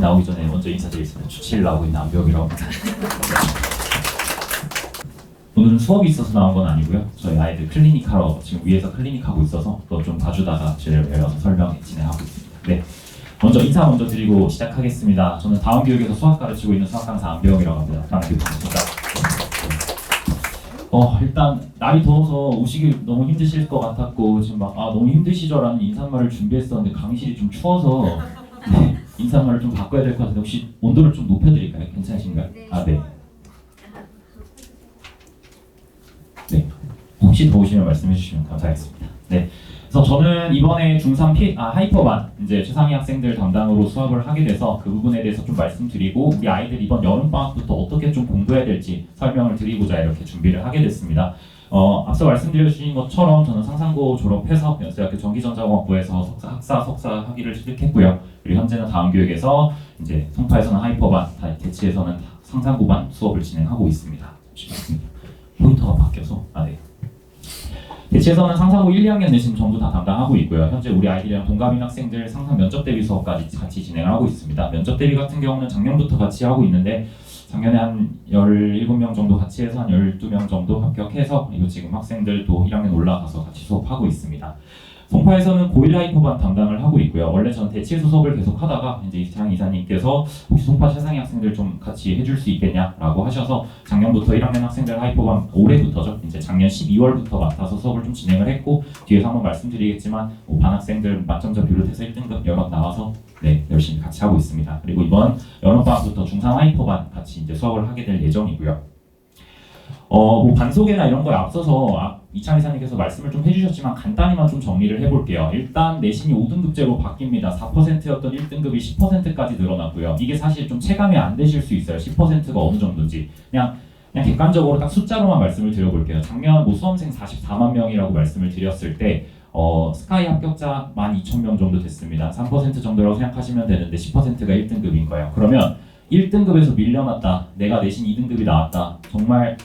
나오기 전에 먼저 인사드리겠습니다. 주치를 나오고 있는 안병이라고 합니다. 오늘은 수업이 있어서 나온 건 아니고요. 저희 아이들 클리닉하러 지금 위에서 클리닉하고 있어서 그거 좀 봐주다가 저를 배워서 설명 진행하고 있습니다. 네, 먼저 인사 먼저 드리고 시작하겠습니다. 저는 다원교육에서 수학 가르치고 있는 수학 강사 안병이라고 합니다. 반갑습니다. 일단 날이 더워서 오시기 너무 힘드실 것 같았고 지금 막 너무 힘드시죠라는 인사말을 준비했었는데 강의실이 좀 추워서 네, 인사말을 좀 바꿔야 될 것 같은데 혹시 온도를 좀 높여드릴까요? 괜찮으신가요? 네. 네. 혹시 더우시면 말씀해 주시면 감사하겠습니다. 네. 그래서 저는 이번에 중3 하이퍼반 이제 최상위 학생들 담당으로 수업을 하게 돼서 그 부분에 대해서 좀 말씀드리고 우리 아이들 이번 여름방학부터 어떻게 좀 공부해야 될지 설명을 드리고자 이렇게 준비를 하게 됐습니다. 앞서 말씀드린 것처럼 저는 상산고 졸업해서 연세대학교 전기전자공학부에서 석사 학위를 취득했고요. 그리고 현재는 다원교육에서 이제 송파에서는 하이퍼반, 대치에서는 상산고반 수업을 진행하고 있습니다. 포인터가 바뀌어서 네. 대치에서는 상산고 1, 2학년 내신 전부 다 담당하고 있고요. 현재 우리 아이들이랑 동갑인 학생들 상상 면접 대비 수업까지 같이 진행하고 있습니다. 면접 대비 같은 경우는 작년부터 같이 하고 있는데 작년에 한 17명 정도 같이 해서 한 12명 정도 합격해서 그리고 지금 학생들도 1학년 올라가서 같이 수업하고 있습니다. 송파에서는 고1 하이퍼반 담당을 하고 있고요. 원래 전 대치에서 수업을 계속 하다가 이제 이창 이사님께서 혹시 송파 최상위 학생들 좀 같이 해줄 수 있겠냐라고 하셔서 작년부터 1학년 학생들 하이퍼반 올해부터죠. 이제 작년 12월부터 맡아서 수업을 좀 진행을 했고 뒤에서 한번 말씀드리겠지만 반 학생들 만점자 비롯해서 1등급 여러 나와서 네, 열심히 같이 하고 있습니다. 그리고 이번 여름방학부터 중3 하이퍼반 같이 이제 수업을 하게 될 예정이고요. 반소개나 이런 거에 앞서서 이창희 사님께서 말씀을 좀 해주셨지만 간단히만 좀 정리를 해볼게요. 일단 내신이 5등급제로 바뀝니다. 4%였던 1등급이 10%까지 늘어났고요. 이게 사실 좀 체감이 안 되실 수 있어요. 10%가 어느 정도인지. 그냥 객관적으로 딱 숫자로만 말씀을 드려볼게요. 작년 수험생 44만 명이라고 말씀을 드렸을 때 스카이 합격자 12,000명 정도 됐습니다. 3% 정도라고 생각하시면 되는데 10%가 1등급인 거예요. 그러면 1등급에서 밀려났다. 내가 내신 2등급이 나왔다. 정말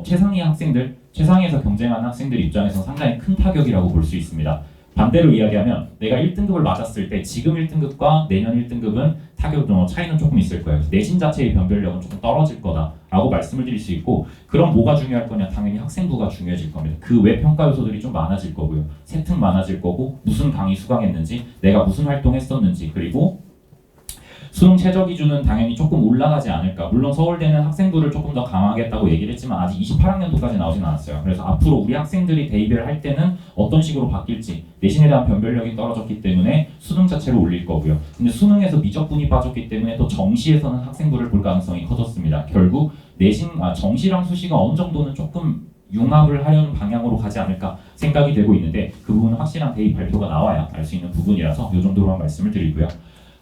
최상위 학생들, 최상위에서 경쟁하는 학생들 입장에서 상당히 큰 타격이라고 볼 수 있습니다. 반대로 이야기하면 내가 1등급을 맞았을 때 지금 1등급과 내년 1등급은 타격 차이는 조금 있을 거예요. 내신 자체의 변별력은 조금 떨어질 거다라고 말씀을 드릴 수 있고 그럼 뭐가 중요할 거냐? 당연히 학생부가 중요해질 겁니다. 그 외 평가 요소들이 좀 많아질 거고요. 세특 많아질 거고 무슨 강의 수강했는지 내가 무슨 활동했었는지 그리고 수능 최저 기준은 당연히 조금 올라가지 않을까. 물론 서울대는 학생부를 조금 더 강화하겠다고 얘기를 했지만 아직 28학년도까지 나오진 않았어요. 그래서 앞으로 우리 학생들이 대입을 할 때는 어떤 식으로 바뀔지 내신에 대한 변별력이 떨어졌기 때문에 수능 자체를 올릴 거고요. 근데 수능에서 미적분이 빠졌기 때문에 또 정시에서는 학생부를 볼 가능성이 커졌습니다. 결국 정시랑 수시가 어느 정도는 조금 융합을 하려는 방향으로 가지 않을까 생각이 되고 있는데 그 부분은 확실한 대입 발표가 나와야 알 수 있는 부분이라서 이 정도로만 말씀을 드리고요.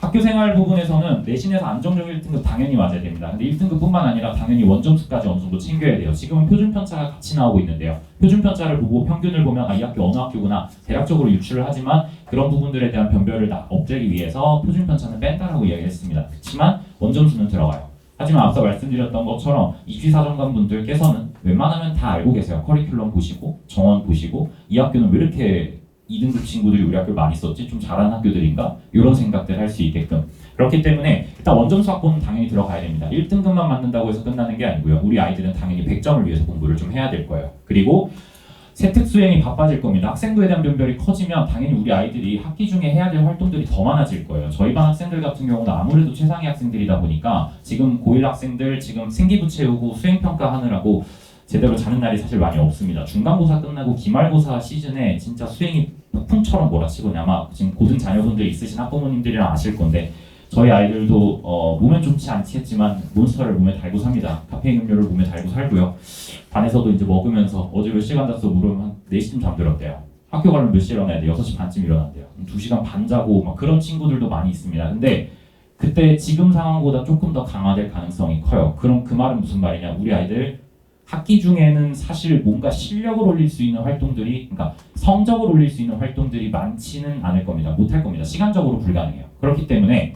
학교생활 부분에서는 내신에서 안정적 1등급 당연히 맞아야 됩니다. 근데 1등급뿐만 아니라 당연히 원점수까지 어느 정도 챙겨야 돼요. 지금은 표준편차가 같이 나오고 있는데요. 표준편차를 보고 평균을 보면 이 학교 어느 학교구나 대략적으로 유추를 하지만 그런 부분들에 대한 변별을 다 없애기 위해서 표준편차는 뺀다라고 이야기했습니다. 그렇지만 원점수는 들어가요. 하지만 앞서 말씀드렸던 것처럼 입시사정관 분들께서는 웬만하면 다 알고 계세요. 커리큘럼 보시고 정원 보시고 이 학교는 왜 이렇게 2등급 친구들이 우리 학교를 많이 썼지? 좀 잘하는 학교들인가? 이런 생각들 할 수 있게끔 그렇기 때문에 일단 원점수 확보는 당연히 들어가야 됩니다. 1등급만 맞는다고 해서 끝나는 게 아니고요. 우리 아이들은 당연히 100점을 위해서 공부를 좀 해야 될 거예요. 그리고 세특 수행이 바빠질 겁니다. 학생부에 대한 변별이 커지면 당연히 우리 아이들이 학기 중에 해야 될 활동들이 더 많아질 거예요. 저희 반 학생들 같은 경우는 아무래도 최상위 학생들이다 보니까 지금 고1 학생들 지금 생기부 채우고 수행평가 하느라고 제대로 자는 날이 사실 많이 없습니다. 중간고사 끝나고 기말고사 시즌에 진짜 수행이 폭풍처럼 몰아치고 아마 지금 고등 자녀분들이 있으신 학부모님들이랑 아실 건데 저희 아이들도 몸엔 좋지 않겠지만 몬스터를 몸에 달고 삽니다. 카페인 음료를 몸에 달고 살고요. 반에서도 이제 먹으면서 어제 몇 시간 잤어 물으면 한 4시쯤 잠들었대요. 학교 가려면 몇 시에 일어나야 돼? 6시 반쯤 일어난대요. 2시간 반 자고 막 그런 친구들도 많이 있습니다. 근데 그때 지금 상황보다 조금 더 강화될 가능성이 커요. 그럼 그 말은 무슨 말이냐? 우리 아이들 학기 중에는 사실 뭔가 실력을 올릴 수 있는 활동들이 그러니까 성적을 올릴 수 있는 활동들이 많지는 않을 겁니다. 못할 겁니다. 시간적으로 불가능해요. 그렇기 때문에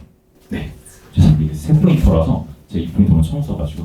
죄송합니다. 이게 세 포인터라서 제가 이 포인터는 처음 써가지고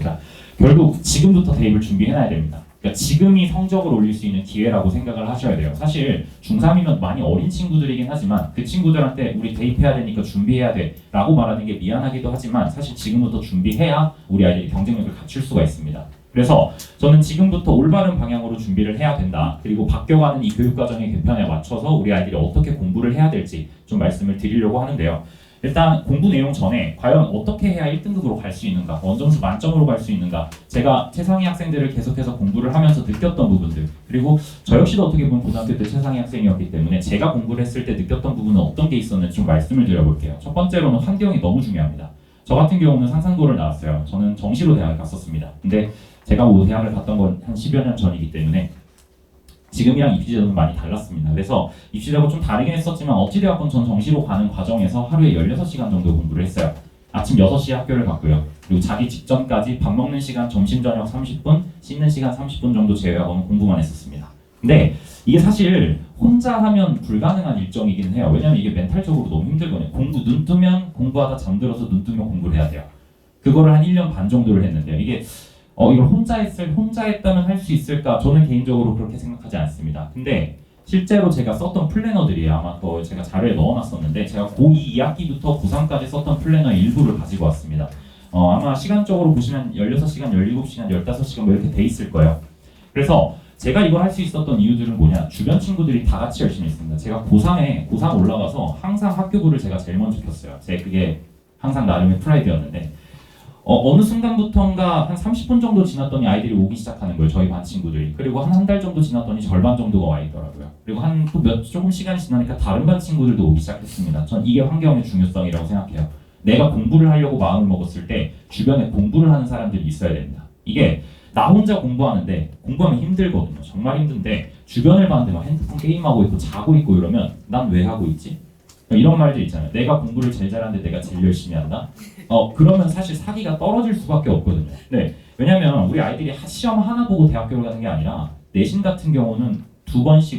결국 지금부터 대입을 준비해놔야 됩니다. 그러니까 지금이 성적을 올릴 수 있는 기회라고 생각을 하셔야 돼요. 사실 중3이면 많이 어린 친구들이긴 하지만 그 친구들한테 우리 대입해야 되니까 준비해야 돼 라고 말하는 게 미안하기도 하지만 사실 지금부터 준비해야 우리 아이들이 경쟁력을 갖출 수가 있습니다. 그래서 저는 지금부터 올바른 방향으로 준비를 해야 된다. 그리고 바뀌어가는 이 교육과정의 개편에 맞춰서 우리 아이들이 어떻게 공부를 해야 될지 좀 말씀을 드리려고 하는데요. 일단 공부 내용 전에 과연 어떻게 해야 1등급으로 갈 수 있는가, 원점수 만점으로 갈 수 있는가, 제가 최상위 학생들을 계속해서 공부를 하면서 느꼈던 부분들, 그리고 저 역시도 어떻게 보면 고등학교 때 최상위 학생이었기 때문에 제가 공부를 했을 때 느꼈던 부분은 어떤 게 있었는지 좀 말씀을 드려볼게요. 첫 번째로는 환경이 너무 중요합니다. 저 같은 경우는 상산고를 나왔어요. 저는 정시로 대학을 갔었습니다. 근데 제가 뭐 대학을 갔던 건 한 10여 년 전이기 때문에 지금이랑 입시제도는 많이 달랐습니다. 그래서 입시제도가 좀 다르긴 했었지만 어찌되었건 전 정시로 가는 과정에서 하루에 16시간 정도 공부를 했어요. 아침 6시에 학교를 갔고요. 그리고 자기 직전까지 밥 먹는 시간, 점심 저녁 30분, 씻는 시간 30분 정도 제외하고는 공부만 했었습니다. 근데 이게 사실 혼자 하면 불가능한 일정이긴 해요. 왜냐면 이게 멘탈적으로 너무 힘들거든요. 눈 뜨면 공부하다 잠들어서 눈 뜨면 공부를 해야 돼요. 그거를 한 1년 반 정도를 했는데요. 이게 이걸 혼자 했다면 할 수 있을까? 저는 개인적으로 그렇게 생각하지 않습니다. 근데 실제로 제가 썼던 플래너들이에요. 아마 또 제가 자료에 넣어놨었는데 제가 고2 2학기부터 고3까지 썼던 플래너 일부를 가지고 왔습니다. 아마 시간적으로 보시면 16시간, 17시간, 15시간 뭐 이렇게 돼 있을 거예요. 그래서 제가 이걸 할 수 있었던 이유들은 뭐냐? 주변 친구들이 다 같이 열심히 했습니다. 제가 고3 올라가서 항상 학교부를 제가 제일 먼저 켰어요. 그게 항상 나름의 프라이드였는데 어느 순간부터인가 한 30분 정도 지났더니 아이들이 오기 시작하는 거예요. 저희 반 친구들이. 그리고 한 달 정도 지났더니 절반 정도가 와 있더라고요. 그리고 조금 시간이 지나니까 다른 반 친구들도 오기 시작했습니다. 전 이게 환경의 중요성이라고 생각해요. 내가 공부를 하려고 마음을 먹었을 때 주변에 공부를 하는 사람들이 있어야 됩니다. 이게 나 혼자 공부하는데 공부하면 힘들거든요. 정말 힘든데 주변을 봤는데 막 핸드폰 게임하고 있고 자고 있고 이러면 난 왜 하고 있지? 이런 말들 있잖아요. 내가 공부를 제일 잘하는데 내가 제일 열심히 한다? 그러면 사실 사기가 떨어질 수밖에 없거든요. 네, 왜냐면 우리 아이들이 시험 하나 보고 대학교를 가는 게 아니라 내신 같은 경우는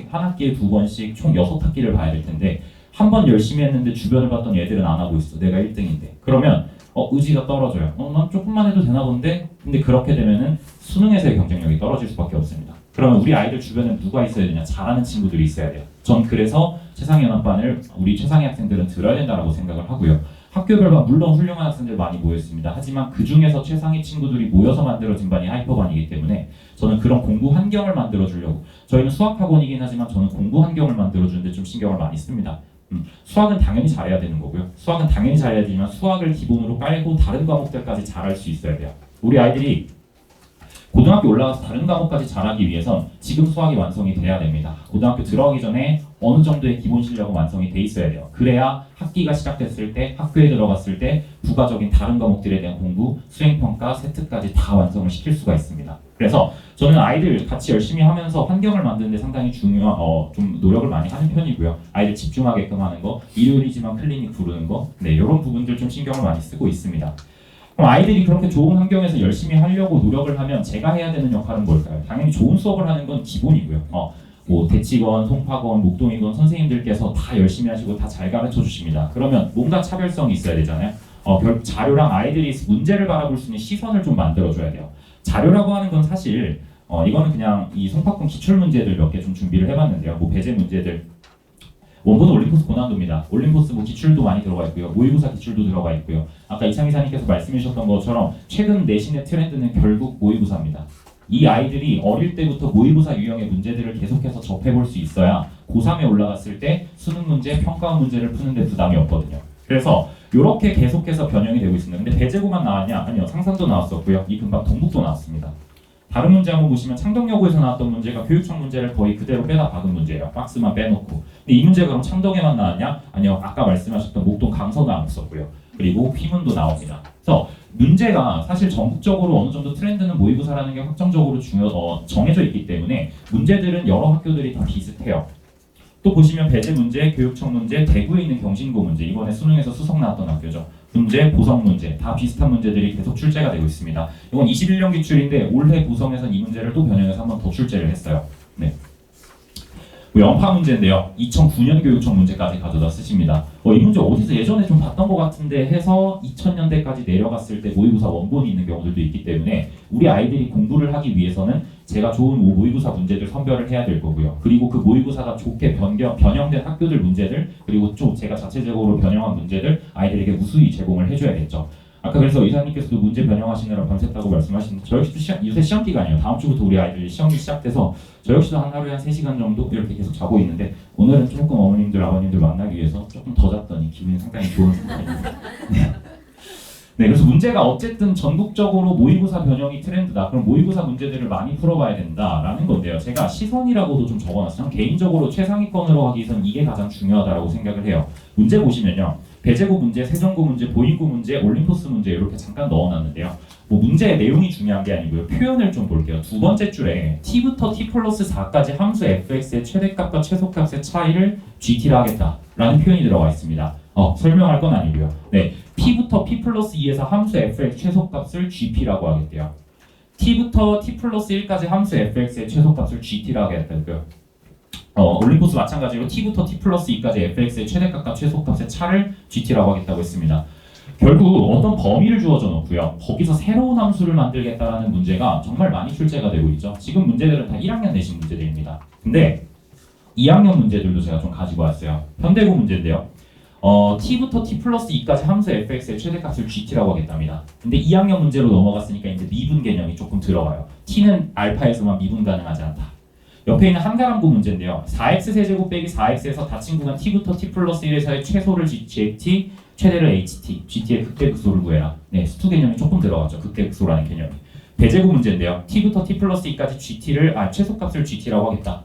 한 학기에 2번씩 총 6학기를 봐야 될 텐데 한 번 열심히 했는데 주변을 봤더니 애들은 안 하고 있어. 내가 1등인데. 그러면 의지가 떨어져요. 난 조금만 해도 되나 본데? 근데 그렇게 되면은 수능에서의 경쟁력이 떨어질 수밖에 없습니다. 그러면 우리 아이들 주변에 누가 있어야 되냐? 잘하는 친구들이 있어야 돼요. 전 그래서 최상위연합반을 우리 최상위 학생들은 들어야 된다고 생각을 하고요. 학교별반 물론 훌륭한 학생들 많이 모였습니다. 하지만 그 중에서 최상위 친구들이 모여서 만들어진 반이 하이퍼반이기 때문에 저는 그런 공부 환경을 만들어주려고, 저희는 수학학원이긴 하지만 저는 공부 환경을 만들어주는데 좀 신경을 많이 씁니다. 수학은 당연히 잘해야 되는 거고요. 수학은 당연히 잘해야 되지만 수학을 기본으로 깔고 다른 과목들까지 잘할 수 있어야 돼요. 우리 아이들이 고등학교 올라가서 다른 과목까지 잘하기 위해선 지금 수학이 완성이 돼야 됩니다. 고등학교 들어가기 전에 어느 정도의 기본 실력은 완성이 돼 있어야 돼요. 그래야 학기가 시작됐을 때, 학교에 들어갔을 때 부가적인 다른 과목들에 대한 공부, 수행평가, 세트까지 다 완성을 시킬 수가 있습니다. 그래서 저는 아이들 같이 열심히 하면서 환경을 만드는 데 상당히 좀 노력을 많이 하는 편이고요. 아이들 집중하게끔 하는 거, 일요일이지만 클리닉 부르는 거, 네, 이런 부분들 좀 신경을 많이 쓰고 있습니다. 그럼 아이들이 그렇게 좋은 환경에서 열심히 하려고 노력을 하면 제가 해야 되는 역할은 뭘까요? 당연히 좋은 수업을 하는 건 기본이고요. 뭐 대치건, 송파건, 목동이건 선생님들께서 다 열심히 하시고 다 잘 가르쳐 주십니다. 그러면 뭔가 차별성이 있어야 되잖아요. 자료랑 아이들이 문제를 바라볼 수 있는 시선을 좀 만들어줘야 돼요. 자료라고 하는 건 사실 이거는 그냥 이 송파건 기출 문제들 몇 개 좀 준비를 해봤는데요. 뭐 배제 문제들, 원본 올림포스 고난도입니다. 올림포스 뭐 기출도 많이 들어가 있고요. 모의고사 기출도 들어가 있고요. 아까 이창희 사님께서 말씀해 주셨던 것처럼 최근 내신의 트렌드는 결국 모의고사입니다. 이 아이들이 어릴 때부터 모의고사 유형의 문제들을 계속해서 접해볼 수 있어야 고3에 올라갔을 때 수능 문제, 평가원 문제를 푸는데 부담이 없거든요. 그래서 이렇게 계속해서 변형이 되고 있습니다. 근데 배제고만 나왔냐? 아니요. 상산도 나왔었고요. 이 금방 동북도 나왔습니다. 다른 문제 한번 보시면 창덕여고에서 나왔던 문제가 교육청 문제를 거의 그대로 빼다 박은 문제예요. 박스만 빼놓고. 근데 이 문제가 그럼 창덕에만 나왔냐? 아니요. 아까 말씀하셨던 목동 강서도 안 썼고요. 그리고 휘문도 나옵니다. 그래서 문제가 사실 전국적으로 어느 정도 트렌드는 모의고사라는 게 확정적으로 정해져 있기 때문에 문제들은 여러 학교들이 다 비슷해요. 또 보시면 배제 문제, 교육청 문제, 대구에 있는 경신고 문제, 이번에 수능에서 수석 나왔던 학교죠. 문제, 보성 문제, 다 비슷한 문제들이 계속 출제가 되고 있습니다. 이건 21년 기출인데 올해 보성에서는 이 문제를 또 변형해서 한번 더 출제를 했어요. 네. 연파 문제인데요. 2009년 교육청 문제까지 가져다 쓰십니다. 이 문제 어디서 예전에 좀 봤던 것 같은데 해서 2000년대까지 내려갔을 때 모의고사 원본이 있는 경우들도 있기 때문에 우리 아이들이 공부를 하기 위해서는 제가 좋은 모의고사 문제들 선별을 해야 될 거고요. 그리고 그 모의고사가 좋게 변형된 학교들 문제들, 그리고 좀 제가 자체적으로 변형한 문제들 아이들에게 무수히 제공을 해줘야겠죠. 아까 그래서 이사님께서도 문제 변형하시느라 밤샜다고 말씀하시는데 저 역시도 요새 시험 기간이에요. 다음 주부터 우리 아이들이 시험이 시작돼서 저 역시도 하루에 한 3시간 정도 이렇게 계속 자고 있는데 오늘은 조금 어머님들 아버님들 만나기 위해서 조금 더 잤더니 기분이 상당히 좋은 상태입니다. 네, 그래서 문제가 어쨌든 전국적으로 모의고사 변형이 트렌드다. 그럼 모의고사 문제들을 많이 풀어봐야 된다라는 건데요. 제가 시선이라고도 좀 적어놨어요. 개인적으로 최상위권으로 하기 위해서는 이게 가장 중요하다고 생각을 해요. 문제 보시면요. 배제고 문제, 세전고 문제, 보인고 문제, 올림포스 문제 이렇게 잠깐 넣어놨는데요. 뭐 문제의 내용이 중요한 게 아니고요. 표현을 좀 볼게요. 두 번째 줄에 t부터 t 플러스 4까지 함수 fx의 최대값과 최소값의 차이를 gt로 하겠다라는 표현이 들어가 있습니다. 설명할 건 아니고요. 네, p부터 p 플러스 2에서 함수 fx 최소값을 gp라고 하겠대요. t부터 t 플러스 1까지 함수 fx의 최소값을 gt라고 하겠다고요. 올림포스 마찬가지로 t부터 t 플러스 2까지 fx의 최대값과 최소값의 차를 gt라고 하겠다고 했습니다. 결국 어떤 범위를 주어져 놓고요. 거기서 새로운 함수를 만들겠다라는 문제가 정말 많이 출제가 되고 있죠. 지금 문제들은 다 1학년 내신 문제들입니다. 근데 2학년 문제들도 제가 좀 가지고 왔어요. 현대고 문제인데요. t부터 t 플러스 2까지 함수 fx의 최대값을 gt라고 하겠답니다. 근데 2학년 문제로 넘어갔으니까 이제 미분 개념이 조금 들어가요. t는 알파에서만 미분 가능하지 않다. 옆에 있는 한가람고 문제인데요. 4x 세제곱 빼기 4x에서 닫힌 구간 t부터 t 플러스 1에서의 최소를 gt, 최대를 ht, gt의 극대극소를 구해라. 네, 수투 개념이 조금 들어갔죠. 극대극소라는 개념이. 배제곱 문제인데요. t부터 t 플러스 2까지 최소값을 gt라고 하겠다.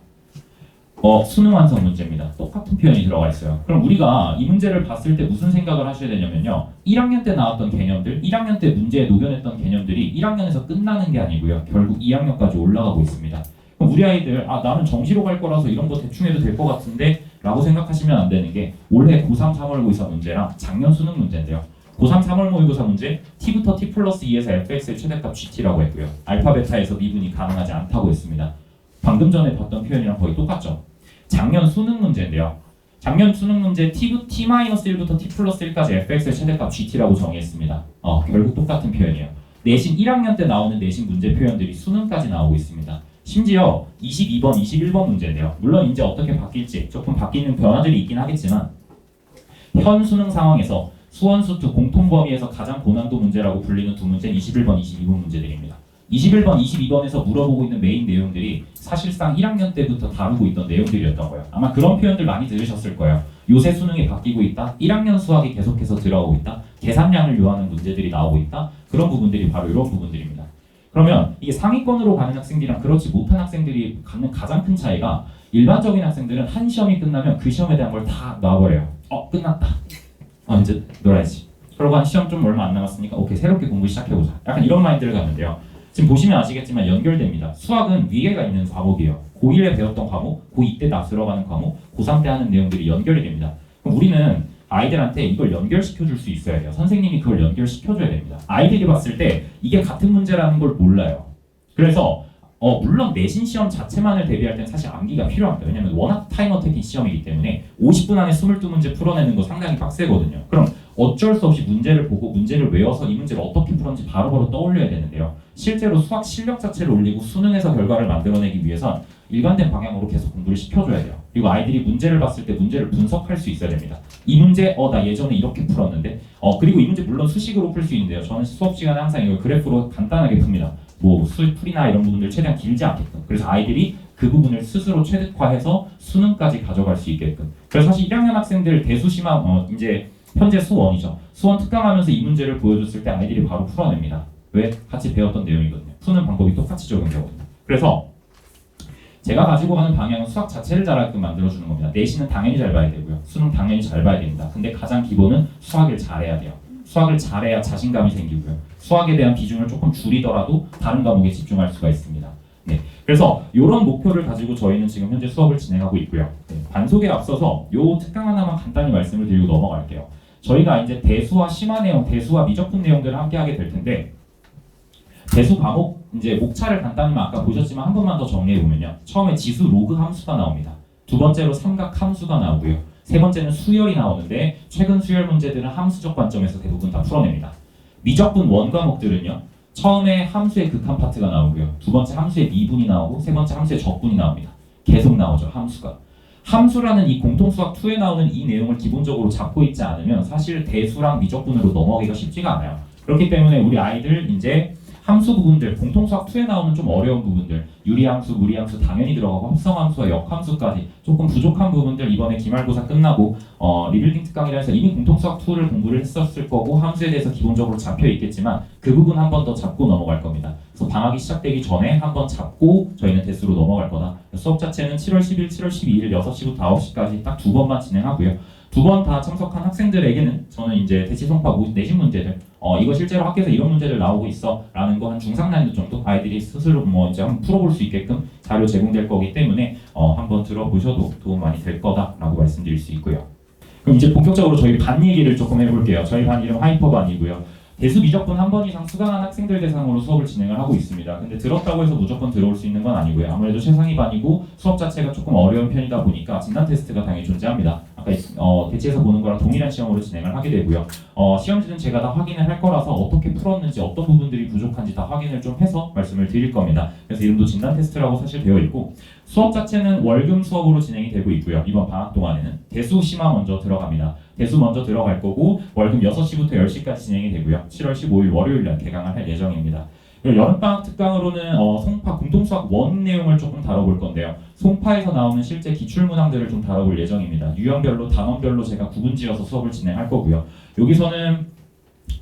수능 완성 문제입니다. 똑같은 표현이 들어가 있어요. 그럼 우리가 이 문제를 봤을 때 무슨 생각을 하셔야 되냐면요. 1학년 때 나왔던 개념들, 1학년 때 문제에 녹여냈던 개념들이 1학년에서 끝나는 게 아니고요. 결국 2학년까지 올라가고 있습니다. 그럼 우리 아이들 나는 정시로 갈 거라서 이런 거 대충 해도 될 것 같은데 라고 생각하시면 안 되는 게 올해 고3 3월 모의고사 문제랑 작년 수능 문제인데요. 고3 3월 모의고사 문제 t부터 t 플러스 2에서 fx의 최대값 gt라고 했고요. 알파 베타에서 미분이 가능하지 않다고 했습니다. 방금 전에 봤던 표현이랑 거의 똑같죠. 작년 수능 문제인데요. 작년 수능 문제 t-1부터 t 플러스 1까지 fx의 최대값 gt라고 정의했습니다. 결국 똑같은 표현이에요. 내신 1학년 때 나오는 내신 문제 표현들이 수능까지 나오고 있습니다. 심지어 22번, 21번 문제인데요. 물론 이제 어떻게 바뀔지 조금 바뀌는 변화들이 있긴 하겠지만 현 수능 상황에서 수원수투 공통범위에서 가장 고난도 문제라고 불리는 두 문제는 21번, 22번 문제들입니다. 21번, 22번에서 물어보고 있는 메인 내용들이 사실상 1학년 때부터 다루고 있던 내용들이었다고요. 아마 그런 표현들 많이 들으셨을 거예요. 요새 수능이 바뀌고 있다. 1학년 수학이 계속해서 들어가고 있다. 계산량을 요하는 문제들이 나오고 있다. 그런 부분들이 바로 이런 부분들입니다. 그러면 이게 상위권으로 가는 학생들이랑 그렇지 못한 학생들이 갖는 가장 큰 차이가 일반적인 학생들은 한 시험이 끝나면 그 시험에 대한 걸 다 놔버려요. 끝났다. 이제 놀아야지. 그러고 한 시험 좀 얼마 안 남았으니까 오케이 새롭게 공부 시작해보자. 약간 이런 마인드를 갖는데요. 지금 보시면 아시겠지만 연결됩니다. 수학은 위계가 있는 과목이에요. 고1에 배웠던 과목, 고2 때 다 들어가는 과목, 고3 때 하는 내용들이 연결이 됩니다. 그럼 우리는 아이들한테 이걸 연결시켜줄 수 있어야 돼요. 선생님이 그걸 연결시켜줘야 됩니다. 아이들이 봤을 때 이게 같은 문제라는 걸 몰라요. 그래서 물론 내신 시험 자체만을 대비할 때는 사실 암기가 필요합니다. 왜냐면 워낙 타임어택인 시험이기 때문에 50분 안에 22문제 풀어내는 거 상당히 빡세거든요. 그럼 어쩔 수 없이 문제를 보고 문제를 외워서 이 문제를 어떻게 풀었는지 바로바로 떠올려야 되는데요. 실제로 수학 실력 자체를 올리고 수능에서 결과를 만들어내기 위해선 일관된 방향으로 계속 공부를 시켜줘야 돼요. 그리고 아이들이 문제를 봤을 때 문제를 분석할 수 있어야 됩니다. 이 문제 나 예전에 이렇게 풀었는데 그리고 이 문제 물론 수식으로 풀 수 있는데요. 저는 수업 시간에 항상 이걸 그래프로 간단하게 풉니다. 풀이나 이런 부분들 최대한 길지 않게끔. 그래서 아이들이 그 부분을 스스로 최적화해서 수능까지 가져갈 수 있게끔. 그래서 사실 1학년 학생들 대수시만 이제 현재 수원이죠. 수원 특강하면서 이 문제를 보여줬을 때 아이들이 바로 풀어냅니다. 왜? 같이 배웠던 내용이거든요. 푸는 방법이 똑같이 적용되거든요. 그래서 제가 가지고 가는 방향은 수학 자체를 잘하게끔 만들어주는 겁니다. 내신은 당연히 잘 봐야 되고요. 수능 당연히 잘 봐야 됩니다. 근데 가장 기본은 수학을 잘해야 돼요. 수학을 잘해야 자신감이 생기고요. 수학에 대한 비중을 조금 줄이더라도 다른 과목에 집중할 수가 있습니다. 네, 그래서 이런 목표를 가지고 저희는 지금 현재 수업을 진행하고 있고요. 네, 반속에 앞서서 이 특강 하나만 간단히 말씀을 드리고 넘어갈게요. 저희가 이제 대수와 심화 내용, 대수와 미적분 내용들을 함께 하게 될 텐데 대수 과목 이제 목차를 간단히만 아까 보셨지만 한 번만 더 정리해 보면요. 처음에 지수 로그 함수가 나옵니다. 두 번째로 삼각 함수가 나오고요. 세 번째는 수열이 나오는데 최근 수열 문제들은 함수적 관점에서 대부분 다 풀어냅니다. 미적분 원 과목들은요. 처음에 함수의 극한 파트가 나오고요. 두 번째 함수의 미분이 나오고 세 번째 함수의 적분이 나옵니다. 계속 나오죠, 함수가. 함수라는 이 공통수학 2에 나오는 이 내용을 기본적으로 잡고 있지 않으면 사실 대수랑 미적분으로 넘어가기가 쉽지가 않아요. 그렇기 때문에 우리 아이들 이제 함수 부분들, 공통수학 2에 나오는 좀 어려운 부분들, 유리함수, 무리함수 당연히 들어가고 합성함수와 역함수까지 조금 부족한 부분들 이번에 기말고사 끝나고 리빌딩 특강이라 해서 이미 공통수학 2를 공부를 했었을 거고 함수에 대해서 기본적으로 잡혀 있겠지만 그 부분 한 번 더 잡고 넘어갈 겁니다. 그래서 방학이 시작되기 전에 한 번 잡고 저희는 대수로 넘어갈 거다. 수업 자체는 7월 10일, 7월 12일 6시부터 9시까지 딱 두 번만 진행하고요. 두 번 다 참석한 학생들에게는 저는 이제 대치송파 내신 문제들 이거 실제로 학교에서 이런 문제들 나오고 있어 라는 거 한 중상 난이도 정도 아이들이 스스로 뭐 이제 한번 풀어볼 수 있게끔 자료 제공될 거기 때문에 한번 들어보셔도 도움 많이 될 거다라고 말씀드릴 수 있고요. 그럼 이제 본격적으로 저희 반 얘기를 조금 해볼게요. 저희 반 이름 하이퍼반이고요. 대수 미적분 한 번 이상 수강한 학생들 대상으로 수업을 진행을 하고 있습니다. 근데 들었다고 해서 무조건 들어올 수 있는 건 아니고요. 아무래도 최상위 반이고 수업 자체가 조금 어려운 편이다 보니까 진단 테스트가 당연히 존재합니다. 아까 대치에서 보는 거랑 동일한 시험으로 진행을 하게 되고요. 시험지는 제가 다 확인을 할 거라서 어떻게 풀었는지 어떤 부분들이 부족한지 다 확인을 좀 해서 말씀을 드릴 겁니다. 그래서 이름도 진단 테스트라고 사실 되어 있고 수업 자체는 월금 수업으로 진행이 되고 있고요. 이번 방학 동안에는 대수 심화 먼저 들어갑니다. 대수 먼저 들어갈 거고 월금 6시부터 10시까지 진행이 되고요. 7월 15일 월요일 날 개강을 할 예정입니다. 그리고 여름방학 특강으로는 송파 공통수학 1 내용을 조금 다뤄볼 건데요. 송파에서 나오는 실제 기출문항들을 좀 다뤄볼 예정입니다. 유형별로 단원별로 제가 구분지어서 수업을 진행할 거고요. 여기서는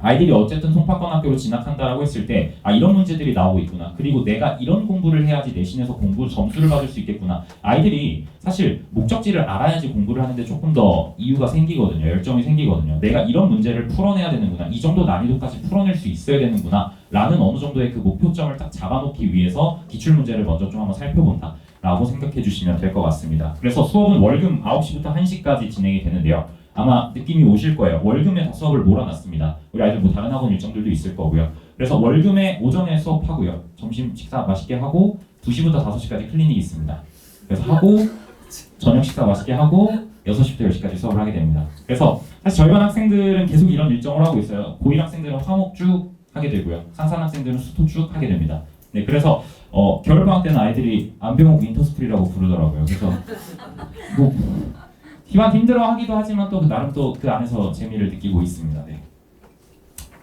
아이들이 어쨌든 송파권학교로 진학한다라고 했을 때 이런 문제들이 나오고 있구나. 그리고 내가 이런 공부를 해야지 내신에서 공부 점수를 받을 수 있겠구나. 아이들이 사실 목적지를 알아야지 공부를 하는데 조금 더 이유가 생기거든요. 열정이 생기거든요. 내가 이런 문제를 풀어내야 되는구나. 이 정도 난이도까지 풀어낼 수 있어야 되는구나. 라는 어느 정도의 그 목표점을 딱 잡아놓기 위해서 기출문제를 먼저 좀 한번 살펴본다. 라고 생각해 주시면 될 것 같습니다. 그래서 수업은 월금 9시부터 1시까지 진행이 되는데요. 아마 느낌이 오실 거예요. 월금에 다 수업을 몰아놨습니다. 우리 아이들 뭐 다른 학원 일정들도 있을 거고요. 그래서 월금에 오전에 수업하고요. 점심 식사 맛있게 하고 2시부터 5시까지 클리닉이 있습니다. 그래서 하고 저녁 식사 맛있게 하고 6시부터 10시까지 수업을 하게 됩니다. 그래서 사실 저희 반 학생들은 계속 이런 일정을 하고 있어요. 고1 학생들은 화목 쭉 하게 되고요. 상산 학생들은 수토 쭉 하게 됩니다. 네, 그래서 겨울방학 때는 아이들이 안병옥 윈터스쿨이라고 부르더라고요. 그래서 뭐 힘들어하기도 하지만 또 나름 또 그 안에서 재미를 느끼고 있습니다. 네.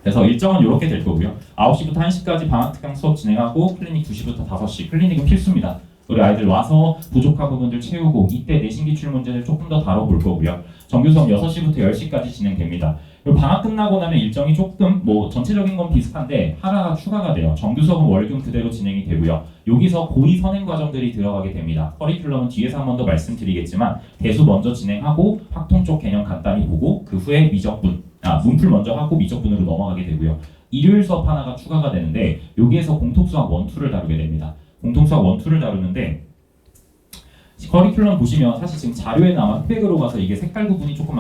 그래서 일정은 이렇게 될 거고요. 9시부터 1시까지 방학특강 수업 진행하고 클리닉 2시부터 5시. 클리닉은 필수입니다. 우리 아이들 와서 부족한 부분들 채우고 이때 내신 기출 문제를 조금 더 다뤄볼 거고요. 정규 수업 6시부터 10시까지 진행됩니다. 그리고 방학 끝나고 나면 일정이 조금 뭐 전체적인 건 비슷한데 하나가 추가가 돼요. 정규 수업은 월금 그대로 진행이 되고요. 여기서 고2 선행 과정들이 들어가게 됩니다. 커리큘럼은 뒤에서 한 번 더 말씀드리겠지만 대수 먼저 진행하고 확통 쪽 개념 간단히 보고 그 후에 미적분, 문풀 먼저 하고 미적분으로 넘어가게 되고요. 일요일 수업 하나가 추가가 되는데 여기에서 공통수학 1, 2를 다루게 됩니다. 공통수학 1, 2를 다루는데 커리큘럼 보시면 사실 지금 자료에는 아마 흑백으로 가서 이게 색깔 구분이 조금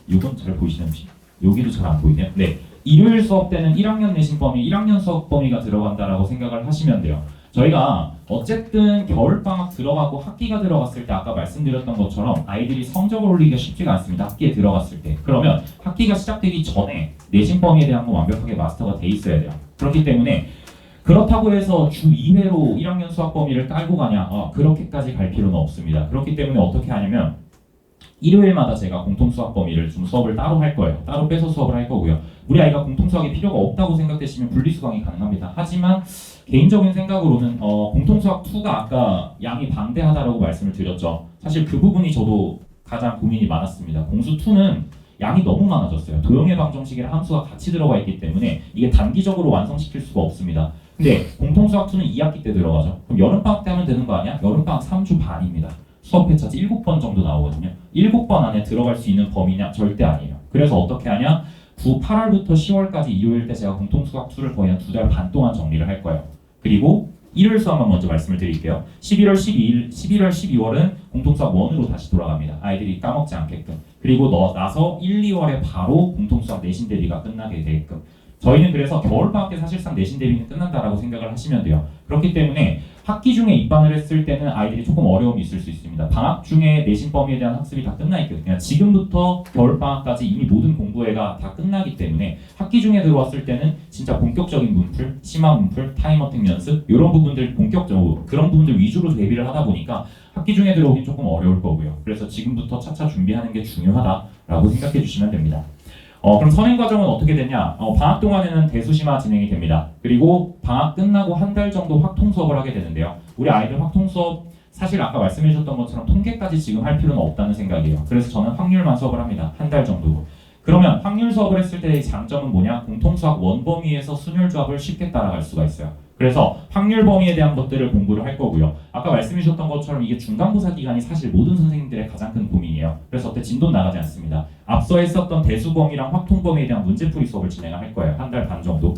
이건 잘 보이시는지 여기도 잘 안 보이네요. 네, 일요일 수업 때는 1학년 내신 범위, 1학년 수업 범위가 들어간다라고 생각을 하시면 돼요. 저희가 어쨌든 겨울방학 들어가고 학기가 들어갔을 때 아까 말씀드렸던 것처럼 아이들이 성적을 올리기가 쉽지가 않습니다. 학기에 들어갔을 때. 그러면 학기가 시작되기 전에 내신 범위에 대한 건 완벽하게 마스터가 돼 있어야 돼요. 그렇기 때문에 그렇다고 해서 주 2회로 1학년 수학 범위를 깔고 가냐? 그렇게까지 갈 필요는 없습니다. 그렇기 때문에 어떻게 하냐면 일요일마다 제가 공통수학 범위를 좀 수업을 따로 할 거예요. 따로 빼서 수업을 할 거고요. 우리 아이가 공통수학이 필요가 없다고 생각되시면 분리수강이 가능합니다. 하지만 개인적인 생각으로는 공통수학 2가 아까 양이 방대하다라고 말씀을 드렸죠. 사실 그 부분이 저도 가장 고민이 많았습니다. 공수 2는 양이 너무 많아졌어요. 도형의 방정식이랑 함수가 같이 들어가 있기 때문에 이게 단기적으로 완성시킬 수가 없습니다. 근데 공통수학 2는 2학기 때 들어가죠. 그럼 여름방학 때 하면 되는 거 아니야? 여름방학 3주 반입니다. 수업 회차지 7번 정도 나오거든요. 7번 안에 들어갈 수 있는 범위냐? 절대 아니에요. 그래서 어떻게 하냐? 8월부터 10월까지 일요일 때 제가 공통수학 2를 거의 한 2달 반 동안 정리를 할 거예요. 그리고 일요일 수업만 먼저 말씀을 드릴게요. 11월 12일, 11월 12월은 공통수학 1으로 다시 돌아갑니다. 아이들이 까먹지 않게끔. 그리고 나서 1, 2월에 바로 공통수학 내신 대비가 끝나게 되게끔. 저희는 그래서 겨울방학 때 사실상 내신 대비는 끝난다라고 생각을 하시면 돼요. 그렇기 때문에 학기 중에 입반을 했을 때는 아이들이 조금 어려움이 있을 수 있습니다. 방학 중에 내신 범위에 대한 학습이 다 끝나 있거든요. 지금부터 겨울방학까지 이미 모든 공부회가 다 끝나기 때문에 학기 중에 들어왔을 때는 진짜 본격적인 문풀, 심화 문풀, 타임어택 연습 이런 부분들 본격적으로 그런 부분들 위주로 대비를 하다 보니까 학기 중에 들어오긴 조금 어려울 거고요. 그래서 지금부터 차차 준비하는 게 중요하다라고 생각해 주시면 됩니다. 그럼 선행 과정은 어떻게 되냐? 방학 동안에는 대수심화 진행이 됩니다. 그리고 방학 끝나고 한 달 정도 확통 수업을 하게 되는데요. 우리 아이들 확통 수업 사실 아까 말씀해 주셨던 것처럼 통계까지 지금 할 필요는 없다는 생각이에요. 그래서 저는 확률만 수업을 합니다. 한 달 정도. 그러면 확률 수업을 했을 때의 장점은 뭐냐? 공통수학 원범위에서 순혈조합을 쉽게 따라갈 수가 있어요. 그래서 확률 범위에 대한 것들을 공부를 할 거고요. 아까 말씀해 주셨던 것처럼 이게 중간고사 기간이 사실 모든 선생님들의 가장 큰 고민이에요. 그래서 어때 진도 나가지 않습니다. 앞서 했었던 대수 범위랑 확통 범위에 대한 문제풀이 수업을 진행을 할 거예요. 한 달 반 정도.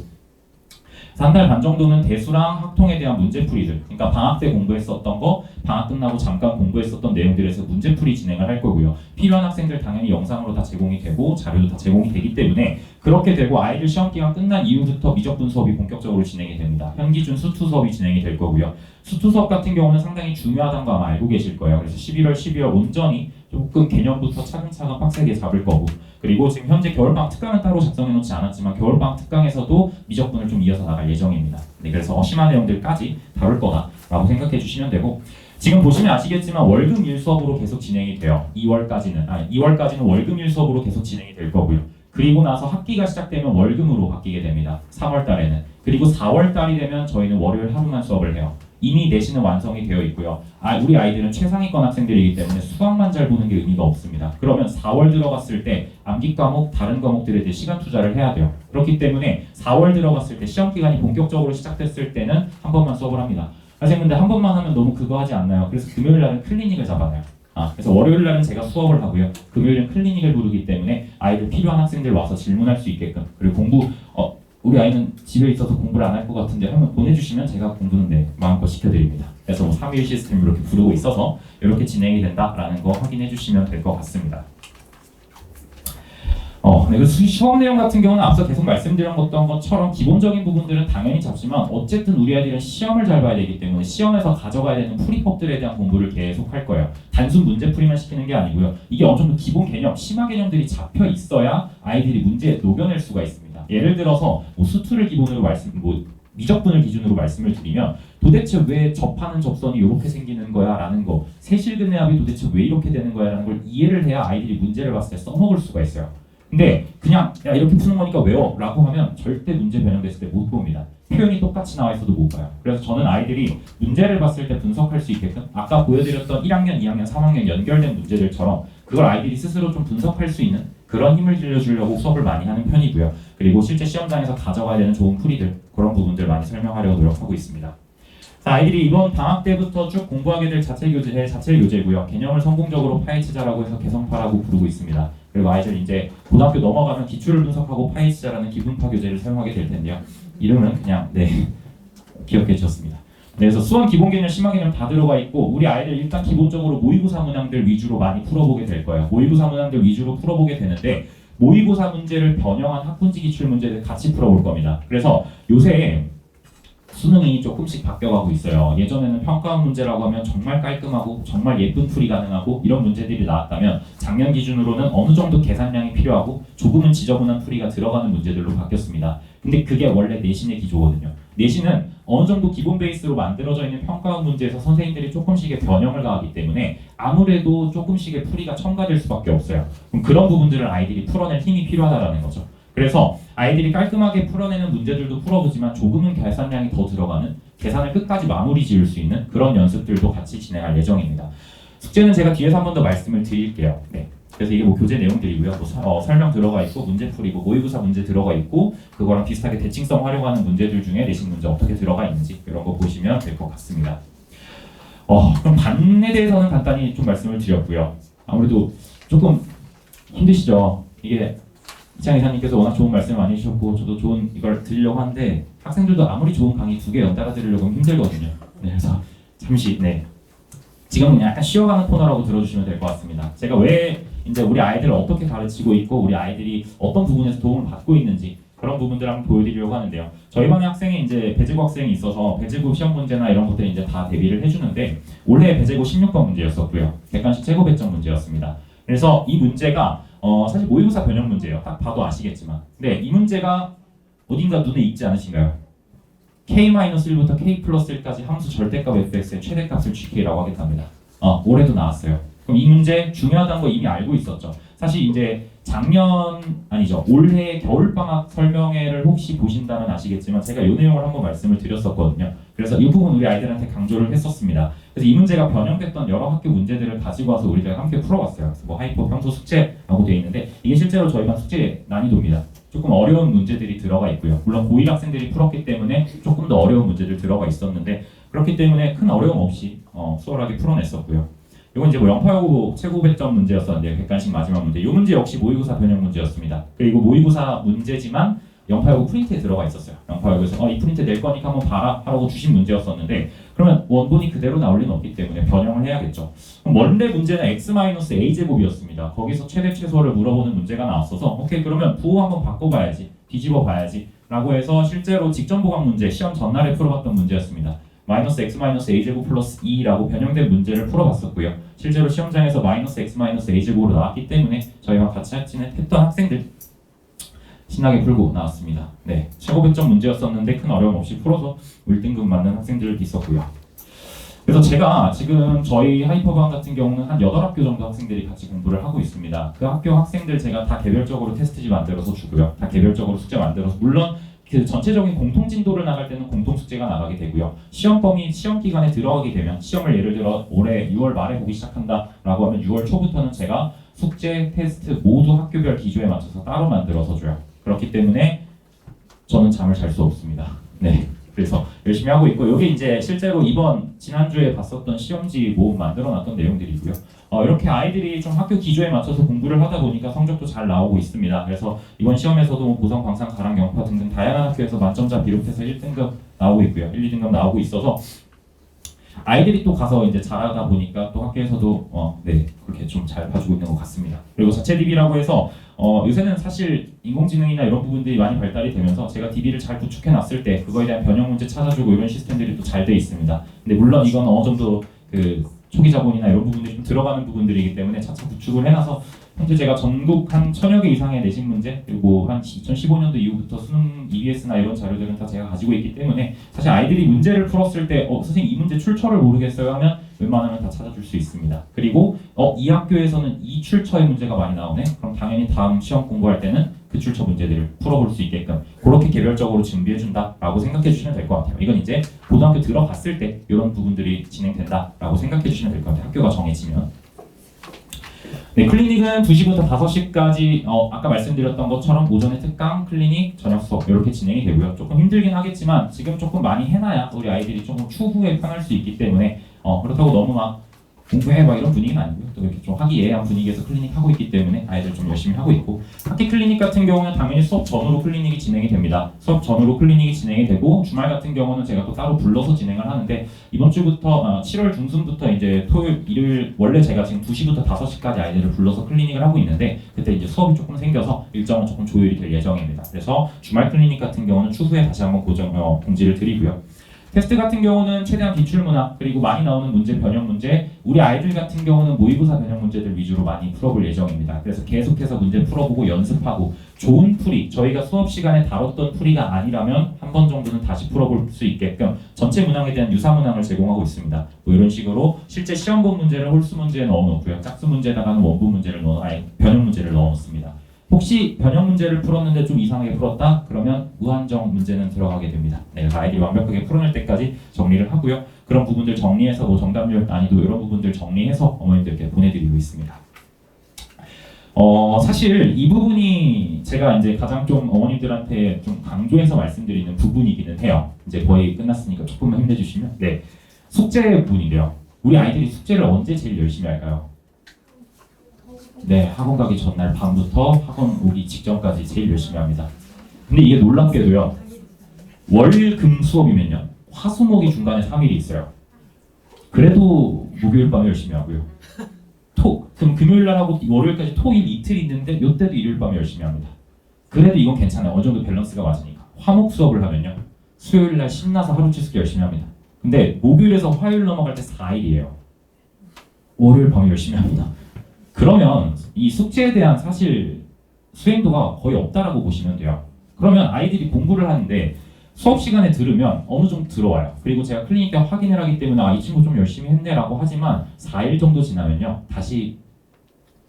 한 달 반 정도는 대수랑 학통에 대한 문제풀이들, 그러니까 방학 때 공부했었던 거, 방학 끝나고 잠깐 공부했었던 내용들에서 문제풀이 진행을 할 거고요. 필요한 학생들 당연히 영상으로 다 제공이 되고 자료도 다 제공이 되기 때문에 그렇게 되고 아이들 시험 기간 끝난 이후부터 미적분 수업이 본격적으로 진행이 됩니다. 현기준 수투 수업이 진행이 될 거고요. 수투 수업 같은 경우는 상당히 중요하다는 거 아마 알고 계실 거예요. 그래서 11월, 12월 온전히 조금 개념부터 차근차근 빡세게 잡을 거고, 그리고 지금 현재 겨울방학 특강은 따로 작성해 놓지 않았지만 겨울방학 특강에서도 미적분을 좀 이어서 나갈 예정입니다. 네, 그래서 심한 내용들까지 다룰 거다라고 생각해 주시면 되고, 지금 보시면 아시겠지만 월금일 수업으로 계속 진행이 돼요. 2월까지는 월금일 수업으로 계속 진행이 될 거고요. 그리고 나서 학기가 시작되면 월금으로 바뀌게 됩니다. 3월 달에는. 그리고 4월 달이 되면 저희는 월요일 하루만 수업을 해요. 이미 내신은 완성이 되어 있고요. 우리 아이들은 최상위권 학생들이기 때문에 수학만 잘 보는 게 의미가 없습니다. 그러면 4월 들어갔을 때 암기 과목, 다른 과목들에 대해 시간 투자를 해야 돼요. 그렇기 때문에 4월 들어갔을 때 시험 기간이 본격적으로 시작됐을 때는 한 번만 수업을 합니다. 선생님 근데 한 번만 하면 너무 그거 하지 않나요? 그래서 금요일 날은 클리닉을 잡아놔요. 그래서 월요일 날은 제가 수업을 하고요. 금요일은 클리닉을 부르기 때문에 아이들 필요한 학생들 와서 질문할 수 있게끔, 그리고 공부 우리 아이는 집에 있어서 공부를 안 할 것 같은데 하면 보내주시면 제가 공부는 마음껏 시켜드립니다. 그래서 3일 시스템 이렇게 부르고 있어서 이렇게 진행이 된다라는 거 확인해 주시면 될 것 같습니다. 그리고 시험 내용 같은 경우는 앞서 계속 말씀드렸던 것처럼 기본적인 부분들은 당연히 잡지만 어쨌든 우리 아이들은 시험을 잘 봐야 되기 때문에 시험에서 가져가야 되는 풀이법들에 대한 공부를 계속 할 거예요. 단순 문제풀이만 시키는 게 아니고요. 이게 어느 정도 기본 개념, 심화 개념들이 잡혀 있어야 아이들이 문제에 녹여낼 수가 있습니다. 예를 들어서 수투를 기본으로 미적분을 기준으로 말씀을 드리면 도대체 왜 접하는 접선이 이렇게 생기는 거야 라는 거, 세실근해합이 도대체 왜 이렇게 되는 거야 라는 걸 이해를 해야 아이들이 문제를 봤을 때 써먹을 수가 있어요. 근데 그냥 야 이렇게 푸는 거니까 외워 라고 하면 절대 문제 변형됐을 때 못 봅니다. 표현이 똑같이 나와 있어도 못 봐요. 그래서 저는 아이들이 문제를 봤을 때 분석할 수 있게끔 아까 보여드렸던 1학년, 2학년, 3학년 연결된 문제들처럼 그걸 아이들이 스스로 좀 분석할 수 있는 그런 힘을 길러주려고 수업을 많이 하는 편이고요. 그리고 실제 시험장에서 가져가야 되는 좋은 풀이들, 그런 부분들 많이 설명하려고 노력하고 있습니다. 자, 아이들이 이번 방학 때부터 쭉 공부하게 될 자체 교재고요. 개념을 성공적으로 파헤치자라고 해서 개성파라고 부르고 있습니다. 그리고 아이들 이제 고등학교 넘어가면 기출을 분석하고 파헤치자라는 기분파 교재를 사용하게 될 텐데요. 이름은 그냥 기억해 주셨습니다. 그래서 수원 기본 개념, 심화 개념 다 들어가 있고 우리 아이들 일단 기본적으로 모의고사 문항들 위주로 많이 풀어보게 될 거예요. 모의고사 문항들 위주로 풀어보게 되는데 모의고사 문제를 변형한 학군지 기출 문제를 같이 풀어볼 겁니다. 그래서 요새 수능이 조금씩 바뀌어가고 있어요. 예전에는 평가원 문제라고 하면 정말 깔끔하고 정말 예쁜 풀이 가능하고 이런 문제들이 나왔다면 작년 기준으로는 어느 정도 계산량이 필요하고 조금은 지저분한 풀이가 들어가는 문제들로 바뀌었습니다. 근데 그게 원래 내신의 기조거든요. 내신은 어느 정도 기본 베이스로 만들어져 있는 평가원 문제에서 선생님들이 조금씩의 변형을 가하기 때문에 아무래도 조금씩의 풀이가 첨가될 수밖에 없어요. 그럼 그런 부분들을 아이들이 풀어낼 힘이 필요하다는 거죠. 그래서 아이들이 깔끔하게 풀어내는 문제들도 풀어보지만 조금은 계산량이 더 들어가는, 계산을 끝까지 마무리 지을 수 있는 그런 연습들도 같이 진행할 예정입니다. 숙제는 제가 뒤에서 한 번 더 말씀을 드릴게요. 네. 그래서 이게 교재 내용들이고요. 설명 들어가 있고 문제풀이고 모의고사 문제 들어가 있고 그거랑 비슷하게 대칭성 활용하는 문제들 중에 내신 문제 어떻게 들어가 있는지 이런 거 보시면 될 것 같습니다. 그럼 반에 대해서는 간단히 좀 말씀을 드렸고요. 아무래도 조금 힘드시죠? 이게 이창희 이사님께서 워낙 좋은 말씀을 많이 해주셨고 저도 좋은 이걸 드리려고 하는데 학생들도 아무리 좋은 강의 2개 연달아 들으려고 하면 힘들거든요. 네, 그래서 잠시 지금은 약간 쉬어가는 코너라고 들어주시면 될 것 같습니다. 제가 왜 이제 우리 아이들을 어떻게 가르치고 있고 우리 아이들이 어떤 부분에서 도움을 받고 있는지 그런 부분들 한번 보여드리려고 하는데요. 저희 반의 학생이 이제 배제고 학생이 있어서 배제고 시험 문제나 이런 것들 이제 다 대비를 해주는데 올해 배제고 16번 문제였었고요. 객관식 최고 배점 문제였습니다. 그래서 이 문제가 사실 모의고사 변형 문제예요. 딱 봐도 아시겠지만. 근데 이 문제가 어딘가 눈에 익지 않으신가요? k-1부터 k 플러스 1까지 함수 절대값 fx의 최대값을 gk라고 하겠답니다. 올해도 나왔어요. 그럼 이 문제 중요하다는 거 이미 알고 있었죠. 사실 이제 올해 겨울방학 설명회를 혹시 보신다면 아시겠지만 제가 이 내용을 한번 말씀을 드렸었거든요. 그래서 이 부분 우리 아이들한테 강조를 했었습니다. 그래서 이 문제가 변형됐던 여러 학교 문제들을 가지고 와서 우리가 함께 풀어봤어요. 그래서 뭐 하이퍼 평소 숙제라고 되어 있는데 이게 실제로 저희 반 숙제 난이도입니다. 조금 어려운 문제들이 들어가 있고요. 물론 고1 학생들이 풀었기 때문에 조금 더 어려운 문제들 들어가 있었는데 그렇기 때문에 큰 어려움 없이 수월하게 풀어냈었고요. 이건 이제 뭐 영파여고 최고 배점 문제였었는데 객관식 마지막 문제. 이 문제 역시 모의고사 변형 문제였습니다. 그리고 모의고사 문제지만 영파여고 프린트에 들어가 있었어요. 영파여고에서 이 프린트 낼 거니까 한번 봐라 하라고 주신 문제였었는데 그러면 원본이 그대로 나올 리는 없기 때문에 변형을 해야겠죠. 그럼 원래 문제는 x-a제곱이었습니다. 거기서 최대 최소를 물어보는 문제가 나왔어서 오케이 그러면 부호 한번 바꿔봐야지 뒤집어 봐야지 라고 해서 실제로 직전 보강 문제 시험 전날에 풀어봤던 문제였습니다. 마이너스 x-a제곱 플러스 2라고 변형된 문제를 풀어봤었고요. 실제로 시험장에서 마이너스 x-a제곱으로 나왔기 때문에 저희와 같이 했던 학생들 신나게 풀고 나왔습니다. 네, 최고 배점 문제였었는데 큰 어려움 없이 풀어서 1등급 맞는 학생들도 있었고요. 그래서 제가 지금 저희 하이퍼반 같은 경우는 한 8학교 정도 학생들이 같이 공부를 하고 있습니다. 그 학교 학생들 제가 다 개별적으로 테스트지 만들어서 주고요. 다 개별적으로 숙제 만들어서 물론 그 전체적인 공통 진도를 나갈 때는 공통 숙제가 나가게 되고요. 시험 범위, 시험 기간에 들어가게 되면 시험을 예를 들어 올해 6월 말에 보기 시작한다라고 하면 6월 초부터는 제가 숙제, 테스트 모두 학교별 기조에 맞춰서 따로 만들어서 줘요. 그렇기 때문에 저는 잠을 잘 수 없습니다. 네, 그래서 열심히 하고 있고 여기 이제 실제로 지난주에 봤었던 시험지 모음 만들어놨던 내용들이고요. 이렇게 아이들이 좀 학교 기조에 맞춰서 공부를 하다 보니까 성적도 잘 나오고 있습니다. 그래서 이번 시험에서도 뭐 보성, 광산, 가랑, 영파 등등 다양한 학교에서 만점자 비롯해서 1등급 나오고 있고요. 1, 2등급 나오고 있어서 아이들이 또 가서 이제 잘하다 보니까 또 학교에서도 그렇게 좀 잘 봐주고 있는 것 같습니다. 그리고 자체 DB라고 해서 요새는 사실 인공지능이나 이런 부분들이 많이 발달이 되면서 제가 DB를 잘 구축해 놨을 때 그거에 대한 변형 문제 찾아주고 이런 시스템들이 또 잘 돼 있습니다. 근데 물론 이건 어느 정도 그 초기 자본이나 이런 부분들이 좀 들어가는 부분들이기 때문에 차차 구축을 해놔서 현재 제가 전국 한 1000여 개 이상의 내신 문제 그리고 한 2015년도 이후부터 수능 EBS나 이런 자료들은 다 제가 가지고 있기 때문에 사실 아이들이 문제를 풀었을 때 선생님 이 문제 출처를 모르겠어요 하면 웬만하면 다 찾아줄 수 있습니다. 그리고 이 학교에서는 이 출처의 문제가 많이 나오네? 그럼 당연히 다음 시험 공부할 때는 그 출처 문제들을 풀어볼 수 있게끔 그렇게 개별적으로 준비해준다라고 생각해 주시면 될 것 같아요. 이건 이제 고등학교 들어갔을 때 이런 부분들이 진행된다라고 생각해 주시면 될 것 같아요. 학교가 정해지면. 네, 클리닉은 2시부터 5시까지 아까 말씀드렸던 것처럼 오전에 특강, 클리닉, 저녁 수업 이렇게 진행이 되고요. 조금 힘들긴 하겠지만 지금 조금 많이 해놔야 우리 아이들이 조금 추후에 편할 수 있기 때문에 그렇다고 너무 막 공부해 막 이런 분위기는 아니고요. 또 이렇게 좀 화기애애한 분위기에서 클리닉 하고 있기 때문에 아이들 좀 열심히 하고 있고 학기 클리닉 같은 경우는 당연히 수업 전후로 클리닉이 진행이 됩니다. 수업 전후로 클리닉이 진행이 되고 주말 같은 경우는 제가 또 따로 불러서 진행을 하는데 이번 주부터 7월 중순부터 이제 토요일, 일요일 원래 제가 지금 2시부터 5시까지 아이들을 불러서 클리닉을 하고 있는데 그때 이제 수업이 조금 생겨서 일정은 조금 조율이 될 예정입니다. 그래서 주말 클리닉 같은 경우는 추후에 다시 한번 공지를 드리고요. 테스트 같은 경우는 최대한 기출문항 그리고 많이 나오는 문제, 변형 문제 우리 아이들 같은 경우는 모의고사 변형 문제들 위주로 많이 풀어볼 예정입니다. 그래서 계속해서 문제 풀어보고 연습하고 좋은 풀이 저희가 수업 시간에 다뤘던 풀이가 아니라면 한 번 정도는 다시 풀어볼 수 있게끔 전체 문항에 대한 유사 문항을 제공하고 있습니다. 뭐 이런 식으로 실제 시험본 문제를 홀수 문제에 넣어놓고요. 짝수 문제에다가는 원본 문제를 변형 문제를 넣어놓습니다. 혹시 변형 문제를 풀었는데 좀 이상하게 풀었다? 그러면 무한정 문제는 들어가게 됩니다. 그래서 아이들이 완벽하게 풀어낼 때까지 정리를 하고요. 그런 부분들 정리해서 뭐 정답률, 난이도 이런 부분들 정리해서 어머님들께 보내드리고 있습니다. 사실 이 부분이 제가 이제 가장 좀 어머님들한테 좀 강조해서 말씀드리는 부분이기는 해요. 이제 거의 끝났으니까 조금만 힘내주시면. 네, 숙제 부분인데요. 우리 아이들이 숙제를 언제 제일 열심히 할까요? 네, 학원 가기 전날 밤부터 학원 오기 직전까지 제일 열심히 합니다. 근데 이게 놀랍게도요. 월, 금, 수업이면요. 화, 수, 목이 중간에 3일이 있어요. 그래도 목요일 밤에 열심히 하고요. 그럼 금요일 날 하고 월요일까지 토일 이틀 있는데 이때도 일요일 밤에 열심히 합니다. 그래도 이건 괜찮아요. 어느 정도 밸런스가 맞으니까. 화목 수업을 하면요. 수요일날 신나서 하루 치숙 열심히 합니다. 근데 목요일에서 화요일 넘어갈 때 4일이에요. 월요일 밤에 열심히 합니다. 그러면 이 숙제에 대한 사실 수행도가 거의 없다라고 보시면 돼요. 그러면 아이들이 공부를 하는데 수업 시간에 들으면 어느 정도 들어와요. 그리고 제가 클리닉 때 확인을 하기 때문에 이 친구 좀 열심히 했네라고 하지만 4일 정도 지나면요. 다시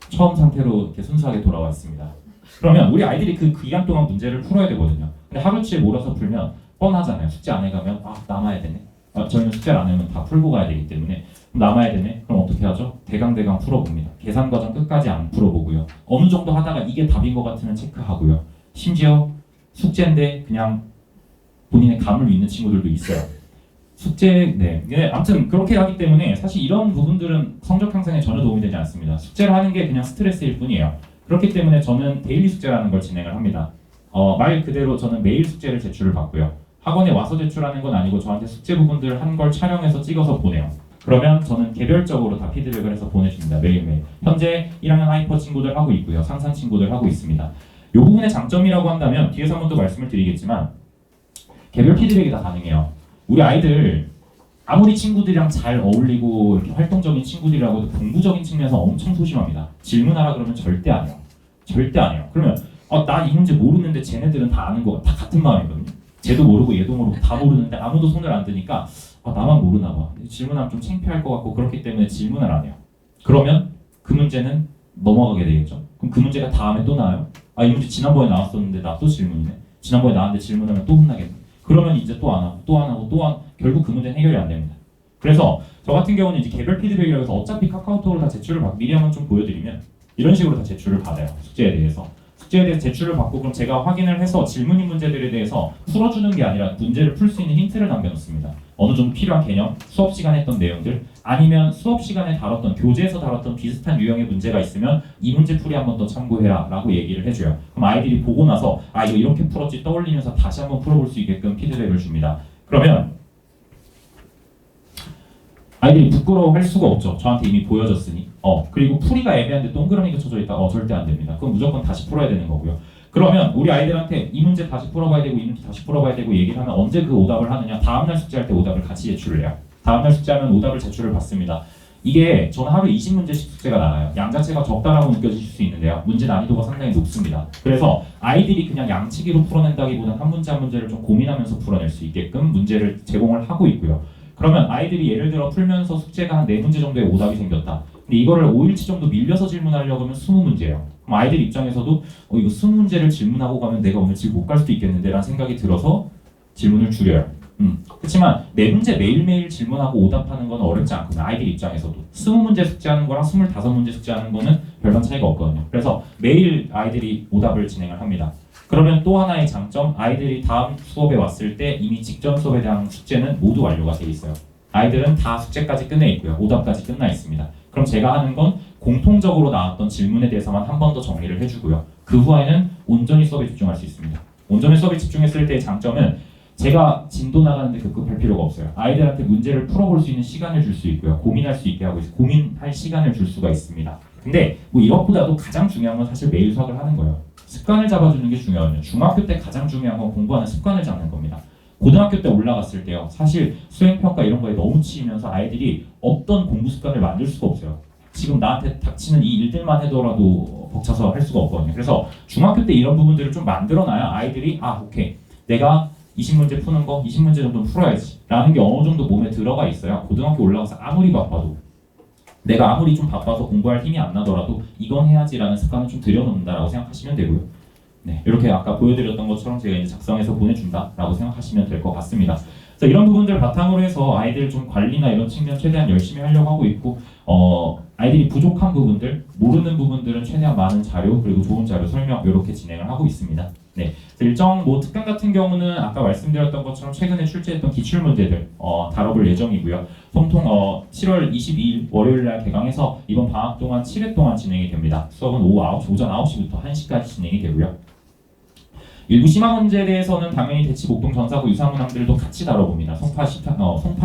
처음 상태로 이렇게 순수하게 돌아와 있습니다. 그러면 우리 아이들이 그 기간 동안 문제를 풀어야 되거든요. 근데 하루치에 몰아서 풀면 뻔하잖아요. 숙제 안 해가면 남아야 되네. 저희는 숙제를 안 하면 다 풀고 가야 되기 때문에 남아야 되네. 그럼 어떻게 하죠? 대강대강 풀어봅니다. 계산 과정 끝까지 안 풀어보고요. 어느 정도 하다가 이게 답인 것 같으면 체크하고요. 심지어 숙제인데 그냥 본인의 감을 믿는 친구들도 있어요. 아무튼 그렇게 하기 때문에 사실 이런 부분들은 성적 향상에 전혀 도움이 되지 않습니다. 숙제를 하는 게 그냥 스트레스일 뿐이에요. 그렇기 때문에 저는 데일리 숙제라는 걸 진행을 합니다. 말 그대로 저는 매일 숙제를 제출을 받고요. 학원에 와서 제출하는 건 아니고 저한테 숙제 부분들을 한 걸 촬영해서 찍어서 보내요. 그러면 저는 개별적으로 다 피드백을 해서 보내줍니다. 매일매일. 현재 1학년 하이퍼 친구들 하고 있고요. 상산 친구들 하고 있습니다. 이 부분의 장점이라고 한다면 뒤에서 한 번 더 말씀을 드리겠지만 개별 피드백이 다 가능해요. 우리 아이들 아무리 친구들이랑 잘 어울리고 이렇게 활동적인 친구들이라고 해도 공부적인 측면에서 엄청 소심합니다. 질문하라 그러면 절대 안 해요. 절대 안 해요. 그러면 나 이 문제 모르는데 쟤네들은 다 아는 거 다 같은 마음이거든요. 쟤도 모르고 얘도 모르고 다 모르는데 아무도 손을 안 드니까 나만 모르나 봐. 질문하면 좀 창피할 것 같고 그렇기 때문에 질문을 안 해요. 그러면 그 문제는 넘어가게 되겠죠. 그럼 그 문제가 다음에 또 나와요. 이 문제 지난번에 나왔었는데 나 또 질문이네. 지난번에 나왔는데 질문하면 또 혼나겠네. 그러면 이제 또 안 하고 또 안 하고 결국 그 문제는 해결이 안 됩니다. 그래서 저 같은 경우는 이제 개별 피드백이라고 해서 어차피 카카오톡으로 다 제출을 미리 한번 좀 보여드리면 이런 식으로 다 제출을 받아요. 숙제에 대해서 제출을 받고 그럼 제가 확인을 해서 질문인 문제들에 대해서 풀어주는 게 아니라 문제를 풀 수 있는 힌트를 남겨놓습니다. 어느 정도 필요한 개념, 수업 시간에 했던 내용들 아니면 수업 시간에 다뤘던 교재에서 다뤘던 비슷한 유형의 문제가 있으면 이 문제 풀이 한 번 더 참고해라 라고 얘기를 해줘요. 그럼 아이들이 보고 나서 이거 이렇게 풀었지 떠올리면서 다시 한번 풀어볼 수 있게끔 피드백을 줍니다. 그러면 아이들이 부끄러워할 수가 없죠. 저한테 이미 보여줬으니. 그리고 풀이가 애매한데 동그라미가 쳐져 있다. 절대 안 됩니다. 그럼 무조건 다시 풀어야 되는 거고요. 그러면 우리 아이들한테 이 문제 다시 풀어봐야 되고 이 문제 다시 풀어봐야 되고 얘기를 하면 언제 그 오답을 하느냐. 다음날 숙제할 때 오답을 같이 제출을 해요. 다음날 숙제하면 오답을 제출을 받습니다. 이게 저는 하루 20문제씩 숙제가 나가요. 양 자체가 적다라고 느껴지실 수 있는데요. 문제 난이도가 상당히 높습니다. 그래서 아이들이 그냥 양치기로 풀어낸다기보다는 한 문제 한 문제를 좀 고민하면서 풀어낼 수 있게끔 문제를 제공을 하고 있고요. 그러면 아이들이 예를 들어 풀면서 숙제가 한 4문제 정도의 오답이 생겼다. 근데 이거를 5일치 정도 밀려서 질문하려고 하면 20문제예요. 그럼 아이들 입장에서도 이거 20문제를 질문하고 가면 내가 오늘 집 못 갈 수도 있겠는데 라는 생각이 들어서 질문을 줄여요. 그렇지만 4문제 매일매일 질문하고 오답하는 건 어렵지 않거든요. 아이들 입장에서도 20문제 숙제하는 거랑 25문제 숙제하는 거는 별반 차이가 없거든요. 그래서 매일 아이들이 오답을 진행을 합니다. 그러면 또 하나의 장점, 아이들이 다음 수업에 왔을 때 이미 직전 수업에 대한 숙제는 모두 완료가 돼 있어요. 아이들은 다 숙제까지 끝내 있고요. 오답까지 끝나 있습니다. 그럼 제가 하는 건 공통적으로 나왔던 질문에 대해서만 한 번 더 정리를 해주고요. 그 후에는 온전히 수업에 집중할 수 있습니다. 온전히 수업에 집중했을 때의 장점은 제가 진도 나가는데 급급할 필요가 없어요. 아이들한테 문제를 풀어볼 수 있는 시간을 줄 수 있고요. 고민할 수 있게 하고 있어요. 고민할 시간을 줄 수가 있습니다. 근데 이것보다도 가장 중요한 건 사실 매일 수학을 하는 거예요. 습관을 잡아주는 게 중요하거든요. 중학교 때 가장 중요한 건 공부하는 습관을 잡는 겁니다. 고등학교 때 올라갔을 때요. 사실 수행평가 이런 거에 너무 치이면서 아이들이 없던 공부 습관을 만들 수가 없어요. 지금 나한테 닥치는 이 일들만 해더라도 벅차서 할 수가 없거든요. 그래서 중학교 때 이런 부분들을 좀 만들어놔야 아이들이 오케이. 내가 20문제 푸는 거 20문제 정도 풀어야지 라는 게 어느 정도 몸에 들어가 있어야 고등학교 올라가서 아무리 바빠도 내가 아무리 좀 바빠서 공부할 힘이 안 나더라도 이건 해야지라는 습관을 좀 들여놓는다라고 생각하시면 되고요. 네, 이렇게 아까 보여드렸던 것처럼 제가 이제 작성해서 보내준다라고 생각하시면 될 것 같습니다. 그래서 이런 부분들 바탕으로 해서 아이들 좀 관리나 이런 측면 최대한 열심히 하려고 하고 있고 아이들이 부족한 부분들, 모르는 부분들은 최대한 많은 자료 그리고 좋은 자료 설명 이렇게 진행을 하고 있습니다. 네, 일정 특강 같은 경우는 아까 말씀드렸던 것처럼 최근에 출제했던 기출 문제들 다뤄볼 예정이고요. 통통 7월 22일 월요일날 개강해서 이번 방학 동안 7회 동안 진행이 됩니다. 수업은 오전 9시부터 1시까지 진행이 되고요. 일부 심화 문제에 대해서는 당연히 대치, 목동, 전사고, 유사문항들도 같이 다뤄봅니다. 송파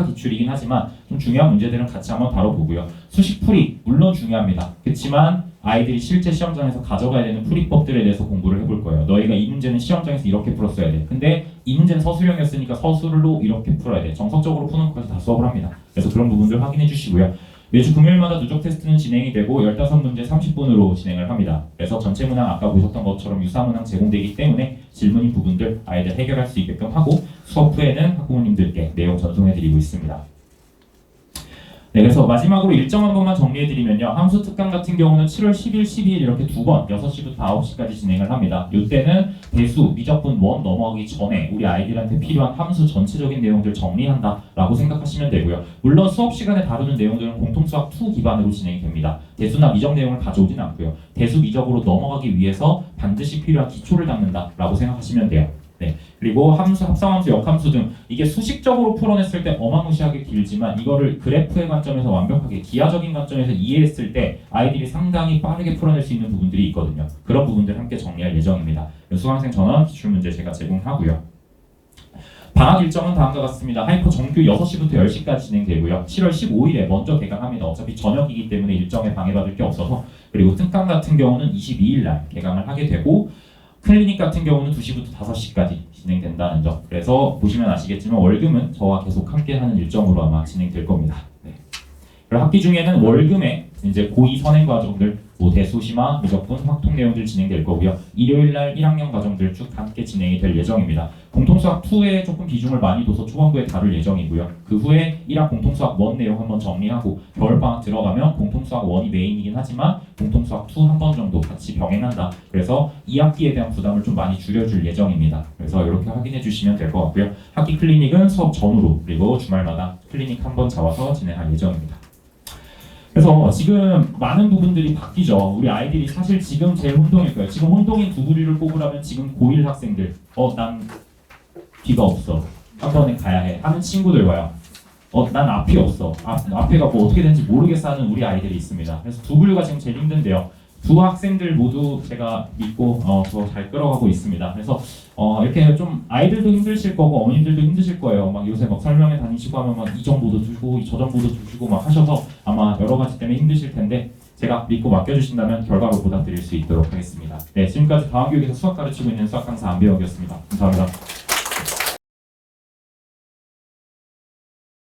기출이긴 하지만 좀 중요한 문제들은 같이 한번 다뤄보고요. 수식 풀이 물론 중요합니다. 그렇지만 아이들이 실제 시험장에서 가져가야 되는 풀이법들에 대해서 공부를 해볼 거예요. 너희가 이 문제는 시험장에서 이렇게 풀었어야 돼. 근데 이 문제는 서술형이었으니까 서술로 이렇게 풀어야 돼. 정석적으로 푸는 것까지 다 수업을 합니다. 그래서 그런 부분들 확인해 주시고요. 매주 금요일마다 누적 테스트는 진행이 되고 15문제 30분으로 진행을 합니다. 그래서 전체 문항 아까 보셨던 것처럼 유사 문항 제공되기 때문에 질문인 부분들 아이들 해결할 수 있게끔 하고 수업 후에는 학부모님들께 내용 전송해드리고 있습니다. 네, 그래서 마지막으로 일정 한 번만 정리해드리면요. 함수 특강 같은 경우는 7월 10일, 12일 이렇게 두 번 6시부터 9시까지 진행을 합니다. 이때는 대수, 미적분 원 넘어가기 전에 우리 아이들한테 필요한 함수 전체적인 내용들 정리한다라고 생각하시면 되고요. 물론 수업 시간에 다루는 내용들은 공통수학 2 기반으로 진행이 됩니다. 대수나 미적 내용을 가져오진 않고요. 대수, 미적으로 넘어가기 위해서 반드시 필요한 기초를 닦는다라고 생각하시면 돼요. 네. 그리고 함수, 합성함수, 역함수 등 이게 수식적으로 풀어냈을 때 어마무시하게 길지만 이거를 그래프의 관점에서 완벽하게 기하적인 관점에서 이해했을 때 아이들이 상당히 빠르게 풀어낼 수 있는 부분들이 있거든요. 그런 부분들 함께 정리할 예정입니다. 수강생 전원 기출문제 제가 제공하고요. 방학 일정은 다음과 같습니다. 하이퍼 정규 6시부터 10시까지 진행되고요. 7월 15일에 먼저 개강합니다. 어차피 저녁이기 때문에 일정에 방해받을 게 없어서. 그리고 특강 같은 경우는 22일 날 개강을 하게 되고 클리닉 같은 경우는 2시부터 5시까지 진행된다는 점. 그래서 보시면 아시겠지만 월금은 저와 계속 함께하는 일정으로 아마 진행될 겁니다. 네. 그리고 학기 중에는 월금에 이제 고2 선행 과정들, 뭐 대수, 심화, 미적분, 확통 내용들 진행될 거고요. 일요일 날 1학년 과정들 쭉 함께 진행이 될 예정입니다. 공통수학 2에 조금 비중을 많이 둬서 초반부에 다룰 예정이고요. 그 후에 1학 공통수학 1 내용 한번 정리하고 겨울방학 들어가면 공통수학 1이 메인이긴 하지만 공통수학 2 한 번 정도 같이 병행한다. 그래서 2학기에 대한 부담을 좀 많이 줄여줄 예정입니다. 그래서 이렇게 확인해 주시면 될 것 같고요. 학기 클리닉은 수업 전후로 그리고 주말마다 클리닉 한 번 잡아서 진행할 예정입니다. 그래서 지금 많은 부분들이 바뀌죠. 우리 아이들이 사실 지금 제일 혼동일 거예요. 지금 혼동인 두 부류를 꼽으라면 지금 고1 학생들 난 뒤가 없어. 한 번에 가야 해. 하는 친구들과요. 난 앞이 없어. 앞에가 뭐 어떻게 되는지 모르겠어 하는 우리 아이들이 있습니다. 그래서 두 부류가 지금 제일 힘든데요. 두 학생들 모두 제가 믿고 더 잘 끌어가고 있습니다. 그래서 이렇게 좀 아이들도 힘드실 거고 어머님들도 힘드실 거예요. 막 요새 막 설명회 다니시고 하면 막 이 정보도 주시고 저 정보도 주시고 막 하셔서 아마 여러 가지 때문에 힘드실 텐데 제가 믿고 맡겨주신다면 결과로 보답드릴 수 있도록 하겠습니다. 네, 지금까지 다원교육에서 수학 가르치고 있는 수학 강사 안배혁이었습니다. 감사합니다.